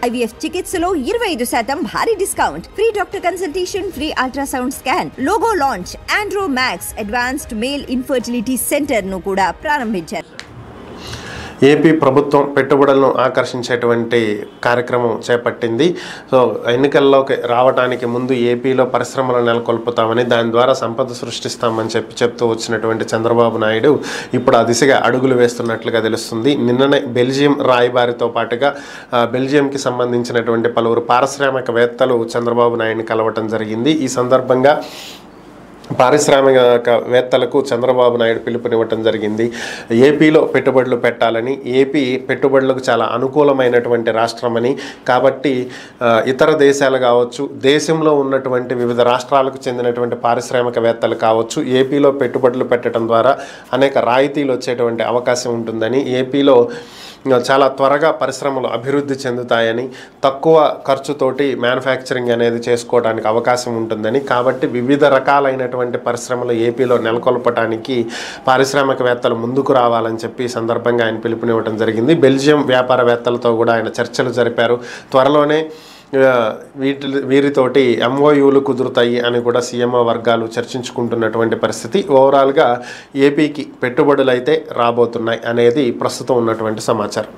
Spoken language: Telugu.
IVF చికిత్సలో 25% భారీ discount, free doctor consultation, free ultrasound scan, logo launch, Andro max advanced male infertility centre ను కూడా ప్రారంభించారు. ఏపీ ప్రభుత్వం పెట్టుబడులను ఆకర్షించేటువంటి కార్యక్రమం చేపట్టింది. సో ఎన్నికల్లోకి రావడానికి ముందు ఏపీలో పరిశ్రమలు నెలకొల్పుతామని, దాని ద్వారా సంపద సృష్టిస్తామని చెప్తూ వచ్చినటువంటి చంద్రబాబు నాయుడు ఇప్పుడు ఆ దిశగా అడుగులు వేస్తున్నట్లుగా తెలుస్తుంది. నిన్ననే బెల్జియం రాయబారితో పాటుగా బెల్జియంకి సంబంధించినటువంటి పలువురు పారిశ్రామికవేత్తలు చంద్రబాబు నాయుడిని కలవటం జరిగింది. ఈ సందర్భంగా పారిశ్రామికవేత్తలకు చంద్రబాబు నాయుడు పిలుపునివ్వటం జరిగింది. ఏపీలో పెట్టుబడులు పెట్టాలని, ఏపీ పెట్టుబడులకు చాలా అనుకూలమైనటువంటి రాష్ట్రమని, కాబట్టి ఇతర దేశాలు కావచ్చు, దేశంలో ఉన్నటువంటి వివిధ రాష్ట్రాలకు చెందినటువంటి పారిశ్రామికవేత్తలు కావచ్చు, ఏపీలో పెట్టుబడులు పెట్టడం ద్వారా అనేక రాయితీలు వచ్చేటువంటి అవకాశం ఉంటుందని, ఏపీలో చాలా త్వరగా పరిశ్రమలు అభివృద్ధి చెందుతాయని, తక్కువ ఖర్చుతోటి మ్యానుఫ్యాక్చరింగ్ అనేది చేసుకోవడానికి అవకాశం ఉంటుందని, కాబట్టి వివిధ రకాలైనటువంటి పరిశ్రమలు ఏపీలో నెలకొల్పడానికి పారిశ్రామికవేత్తలు ముందుకు రావాలని చెప్పి సందర్భంగా ఆయన పిలుపునివ్వడం జరిగింది. బెల్జియం వ్యాపారవేత్తలతో కూడా ఆయన చర్చలు జరిపారు. త్వరలోనే వీరితోటి MOUలు కుదురుతాయి అని కూడా సీఎంఓ వర్గాలు చర్చించుకుంటున్నటువంటి పరిస్థితి. ఓవరాల్గా ఏపీకి పెట్టుబడులు అయితే రాబోతున్నాయి అనేది ప్రస్తుతం ఉన్నటువంటి సమాచారం.